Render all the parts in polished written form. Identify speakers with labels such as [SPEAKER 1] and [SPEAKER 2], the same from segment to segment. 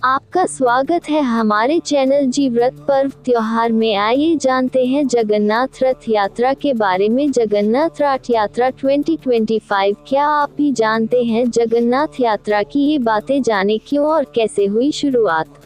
[SPEAKER 1] आपका स्वागत है हमारे चैनल जी व्रत पर्व त्योहार में। आइए जानते हैं जगन्नाथ रथ यात्रा के बारे में। जगन्नाथ रथ यात्रा 2025। क्या आप भी जानते हैं जगन्नाथ यात्रा की ये बातें? जाने क्यों और कैसे हुई शुरुआत।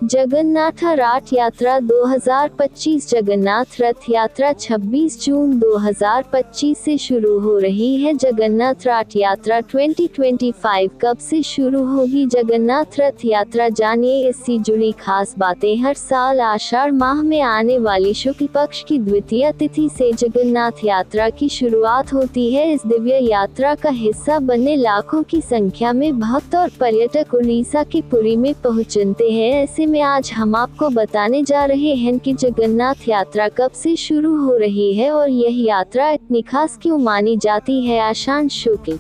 [SPEAKER 1] जगन्नाथ रथ यात्रा 2025। जगन्नाथ रथ यात्रा 26 जून 2025 से शुरू हो रही है। जगन्नाथ रथ यात्रा 2025 कब से शुरू होगी? जगन्नाथ रथ यात्रा जानिए इससे जुड़ी खास बातें। हर साल आषाढ़ माह में आने वाली शुक्ल पक्ष की द्वितीय तिथि से जगन्नाथ यात्रा की शुरुआत होती है। इस दिव्य यात्रा का हिस्सा बनने लाखों की संख्या में भक्त और पर्यटक उड़ीसा के पुरी में पहुंचते हैं। ऐसे में आज हम आपको बताने जा रहे हैं कि जगन्नाथ यात्रा कब से शुरू हो रही है और यह यात्रा इतनी खास क्यों मानी जाती है। आषाढ़ शुक्ल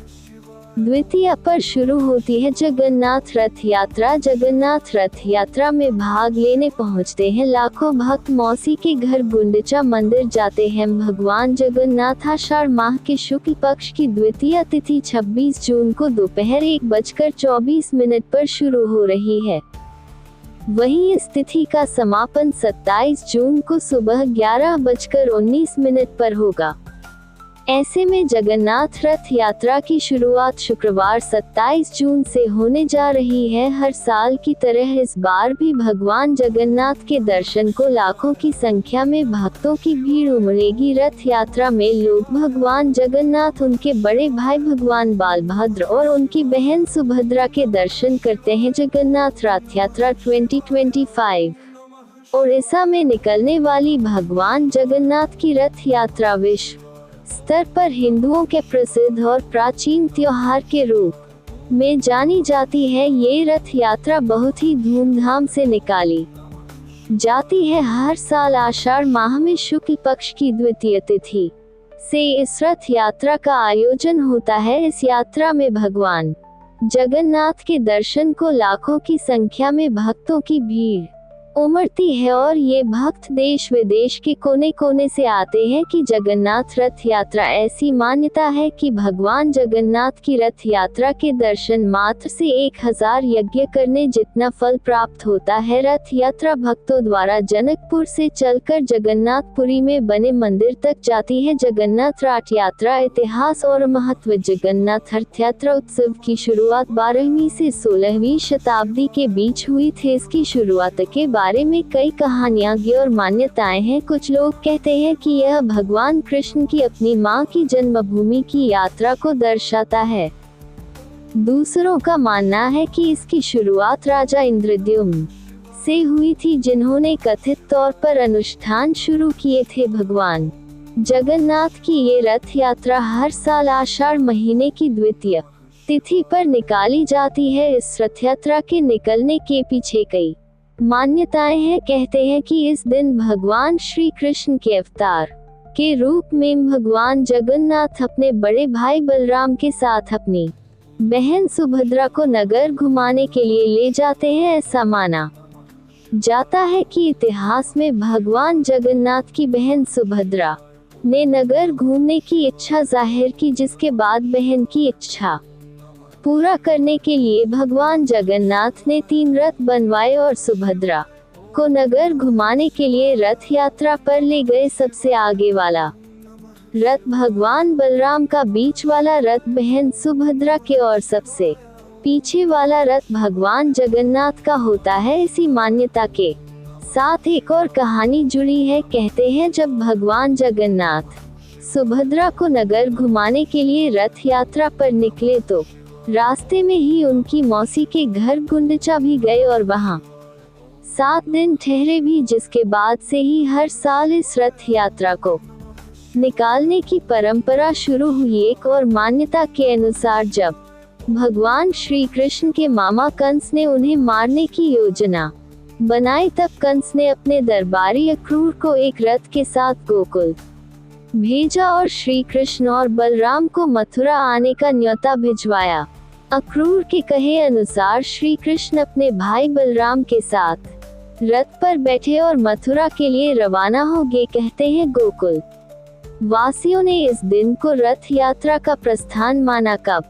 [SPEAKER 1] द्वितीया पर शुरू होती है जगन्नाथ रथ यात्रा। जगन्नाथ रथ यात्रा में भाग लेने पहुंचते हैं लाखों भक्त। मौसी के घर गुंडिचा मंदिर जाते हैं भगवान जगन्नाथ। आषाढ़ माह के शुक्ल पक्ष की द्वितीय तिथि 26 जून को दोपहर 1:24 पर शुरू हो रही है। वहीं इस तिथि का समापन 27 जून को सुबह 11:19 पर होगा। ऐसे में जगन्नाथ रथ यात्रा की शुरुआत शुक्रवार 27 जून से होने जा रही है। हर साल की तरह इस बार भी भगवान जगन्नाथ के दर्शन को लाखों की संख्या में भक्तों की भीड़ उमड़ेगी। रथ यात्रा में लोग भगवान जगन्नाथ, उनके बड़े भाई भगवान बलभद्र और उनकी बहन सुभद्रा के दर्शन करते हैं। जगन्नाथ रथ यात्रा 2025 उड़ीसा में निकलने वाली भगवान जगन्नाथ की रथ यात्रा विश्व स्तर पर हिंदुओं के प्रसिद्ध और प्राचीन त्योहार के रूप में जानी जाती है। ये रथ यात्रा बहुत ही धूमधाम से निकाली जाती है। हर साल आषाढ़ माह में शुक्ल पक्ष की द्वितीय तिथि से इस रथ यात्रा का आयोजन होता है। इस यात्रा में भगवान जगन्नाथ के दर्शन को लाखों की संख्या में भक्तों की भीड़ उमड़ती है और ये भक्त देश विदेश के कोने कोने से आते हैं कि जगन्नाथ रथ यात्रा ऐसी मान्यता है कि भगवान जगन्नाथ की रथ यात्रा के दर्शन मात्र से 1000 यज्ञ करने जितना फल प्राप्त होता है। रथ यात्रा भक्तों द्वारा जनकपुर से चलकर जगन्नाथपुरी में बने मंदिर तक जाती है। जगन्नाथ रथ यात्रा इतिहास और महत्व। जगन्नाथ रथ यात्रा उत्सव की शुरुआत 12वीं से 16वीं शताब्दी के बीच हुई थी। इसकी शुरुआत के बारे में कई कहानियां और मान्यताएं हैं। कुछ लोग कहते हैं कि यह भगवान कृष्ण की अपनी मां की जन्मभूमि की यात्रा को दर्शाता है। दूसरों का मानना है कि इसकी शुरुआत राजा इंद्रद्युम्न से हुई थी, जिन्होंने कथित तौर पर अनुष्ठान शुरू किए थे। भगवान जगन्नाथ की ये रथ यात्रा हर साल आषाढ़ महीने की द्वितीय तिथि पर निकाली जाती है। इस रथ यात्रा के निकलने के पीछे कई मान्यताएं हैं। कहते हैं कि इस दिन भगवान श्री कृष्ण के अवतार के रूप में भगवान जगन्नाथ अपने बड़े भाई बलराम के साथ अपनी बहन सुभद्रा को नगर घुमाने के लिए ले जाते हैं। ऐसा माना जाता है कि इतिहास में भगवान जगन्नाथ की बहन सुभद्रा ने नगर घूमने की इच्छा जाहिर की, जिसके बाद बहन की इच्छा पूरा करने के लिए भगवान जगन्नाथ ने 3 रथ बनवाए और सुभद्रा को नगर घुमाने के लिए रथ यात्रा पर ले गए। सबसे आगे वाला रथ भगवान बलराम का, बीच वाला रथ बहन सुभद्रा के और सबसे पीछे वाला रथ भगवान जगन्नाथ का होता है। इसी मान्यता के साथ एक और कहानी जुड़ी है। कहते हैं जब भगवान जगन्नाथ सुभद्रा को नगर घुमाने के लिए रथ यात्रा पर निकले तो रास्ते में ही उनकी मौसी के घर गुंडिचा भी गए और वहां 7 दिन ठहरे भी, जिसके बाद से ही हर साल इस रथ यात्रा को निकालने की परंपरा शुरू हुई। एक और मान्यता के अनुसार जब भगवान श्री कृष्ण के मामा कंस ने उन्हें मारने की योजना बनाई, तब कंस ने अपने दरबारी अक्रूर को एक रथ के साथ गोकुल भेजा और श्री कृष्ण और बलराम को मथुरा आने का न्योता भिजवाया। अक्रूर के कहे अनुसार श्री कृष्ण अपने भाई बलराम के साथ रथ पर बैठे और मथुरा के लिए रवाना हो गए। कहते हैं गोकुल वासियों ने इस दिन को रथ यात्रा का प्रस्थान माना। कब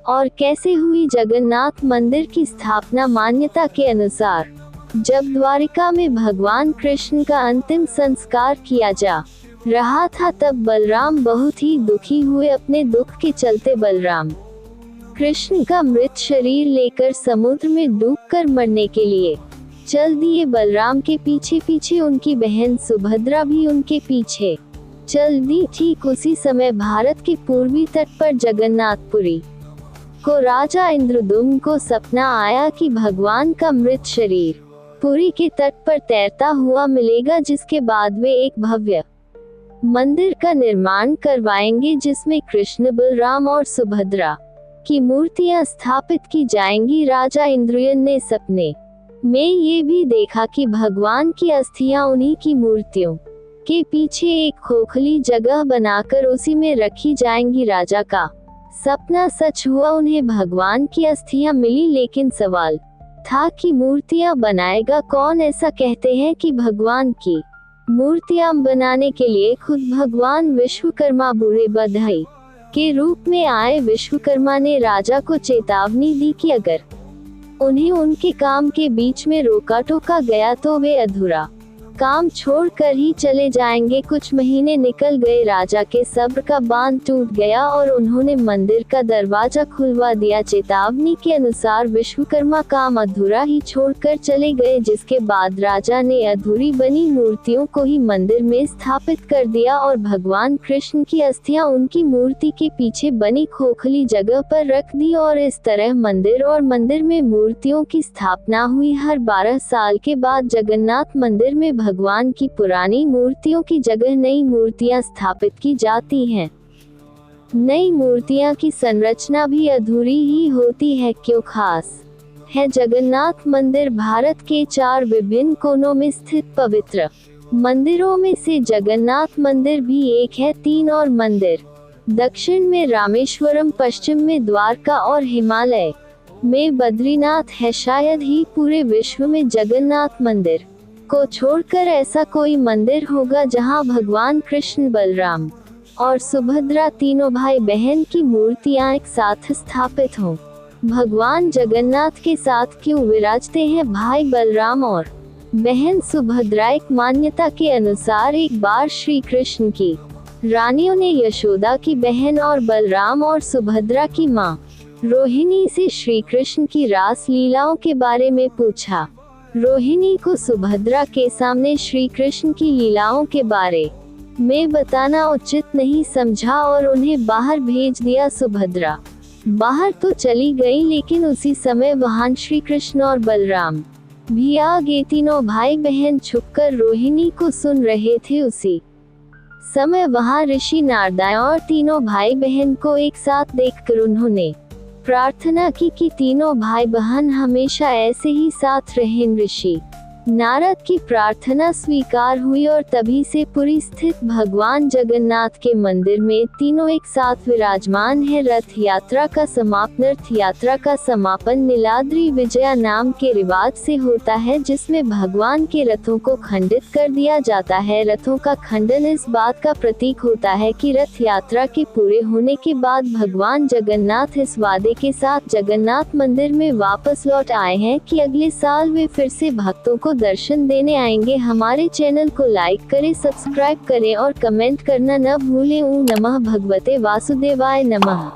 [SPEAKER 1] और कैसे हुई जगन्नाथ मंदिर की स्थापना? मान्यता के अनुसार जब द्वारिका में भगवान कृष्ण का अंतिम संस्कार किया जा रहा था, तब बलराम बहुत ही दुखी हुए। अपने दुख के चलते बलराम कृष्ण का मृत शरीर लेकर समुद्र में डूबकर मरने के लिए चल दिए। बलराम के पीछे पीछे उनकी बहन सुभद्रा भी उनके पीछे चल दी। ठीक उसी समय भारत के पूर्वी तट पर जगन्नाथपुरी को राजा इंद्रदुम्न को सपना आया कि भगवान का मृत शरीर पुरी के तट पर तैरता हुआ मिलेगा, जिसके बाद वे एक भव्य मंदिर का निर्माण करवाएंगे, जिसमें कृष्ण, बलराम और सुभद्रा की मूर्तियां स्थापित की जाएंगी। राजा इंद्रयन ने सपने में ये भी देखा कि भगवान की अस्थियां उन्हीं की मूर्तियों के पीछे एक खोखली जगह बनाकर उसी में रखी जाएंगी। राजा का सपना सच हुआ, उन्हें भगवान की अस्थियां मिली, लेकिन सवाल था कि मूर्तियां बनाएगा कौन? ऐसा कहते हैं कि भगवान की मूर्तियां बनाने के लिए खुद भगवान विश्वकर्मा बूढ़े बधाई के रूप में आए। विश्वकर्मा ने राजा को चेतावनी दी कि अगर उन्हें उनके काम के बीच में रोका टोका गया तो वे अधूरा काम छोड़कर ही चले जाएंगे। कुछ महीने निकल गए, राजा के सब्र का बांध टूट गया और उन्होंने मंदिर का दरवाजा खुलवा दिया। चेतावनी के अनुसार विश्वकर्मा काम अधूरा ही छोड़कर चले गए, जिसके बाद राजा ने अधूरी बनी मूर्तियों को ही मंदिर में स्थापित कर दिया और भगवान कृष्ण की अस्थियां उनकी मूर्ति के पीछे बनी खोखली जगह पर रख दी और इस तरह मंदिर में मूर्तियों की स्थापना हुई। हर 12 साल के बाद जगन्नाथ मंदिर में भगवान की पुरानी मूर्तियों की जगह नई मूर्तियां स्थापित की जाती हैं। नई मूर्तियां की संरचना भी अधूरी ही होती है। क्यों खास है जगन्नाथ मंदिर? भारत के 4 विभिन्न कोनों में स्थित पवित्र मंदिरों में से जगन्नाथ मंदिर भी एक है। 3 और मंदिर दक्षिण में रामेश्वरम, पश्चिम में द्वारका और हिमालय में बद्रीनाथ है। शायद ही पूरे विश्व में जगन्नाथ मंदिर को छोड़कर ऐसा कोई मंदिर होगा जहां भगवान कृष्ण, बलराम और सुभद्रा तीनों भाई बहन की मूर्तियां एक साथ स्थापित हों। भगवान जगन्नाथ के साथ क्यों विराजते हैं भाई बलराम और बहन सुभद्रा? एक मान्यता के अनुसार एक बार श्री कृष्ण की रानियों ने यशोदा की बहन और बलराम और सुभद्रा की मां रोहिणी से श्री कृष्ण की रास लीलाओं के बारे में पूछा। रोहिणी को सुभद्रा के सामने श्री कृष्ण की लीलाओं के बारे में बताना उचित नहीं समझा और उन्हें बाहर भेज दिया। सुभद्रा बाहर तो चली गई, लेकिन उसी समय वहां श्री कृष्ण और बलराम भी आ गए। तीनों भाई बहन छुपकर रोहिणी को सुन रहे थे। उसी समय वहां ऋषि नारद और तीनों भाई बहन को एक साथ देखकर उन्होंने प्रार्थना की कि तीनों भाई बहन हमेशा ऐसे ही साथ रहें। ऋषि नारद की प्रार्थना स्वीकार हुई और तभी से पुरी स्थित भगवान जगन्नाथ के मंदिर में तीनों एक साथ विराजमान है। रथ यात्रा का समापन नीलाद्रि विजया नाम के रिवाज से होता है, जिसमें भगवान के रथों को खंडित कर दिया जाता है। रथों का खंडन इस बात का प्रतीक होता है कि रथ यात्रा के पूरे होने के बाद भगवान जगन्नाथ इस वादे के साथ जगन्नाथ मंदिर में वापस लौट आए हैं कि अगले साल वे फिर से भक्तों को दर्शन देने आएंगे। हमारे चैनल को लाइक करें, सब्सक्राइब करें और कमेंट करना न भूलें। ओम नमः भगवते वासुदेवाय नमः।